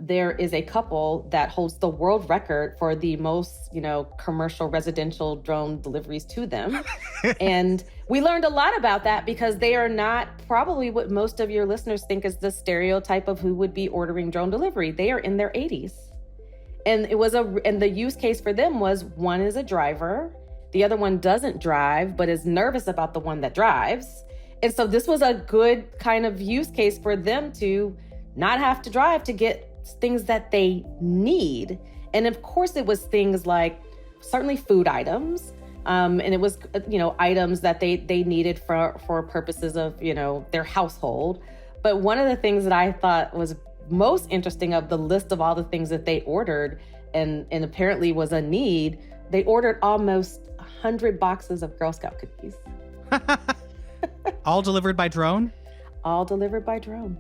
there is a couple that holds the world record for the most, commercial residential drone deliveries to them. And we learned a lot about that because they are not probably what most of your listeners think is the stereotype of who would be ordering drone delivery. They are in their 80s. And and the use case for them was one is a driver, the other one doesn't drive, but is nervous about the one that drives. And so this was a good kind of use case for them to not have to drive to get things that they need. And of course, it was things like certainly food items. And it was, items that they needed for purposes of, their household. But one of the things that I thought was most interesting of the list of all the things that they ordered and apparently was a need, they ordered almost 100 boxes of Girl Scout cookies. All delivered by drone? All delivered by drone.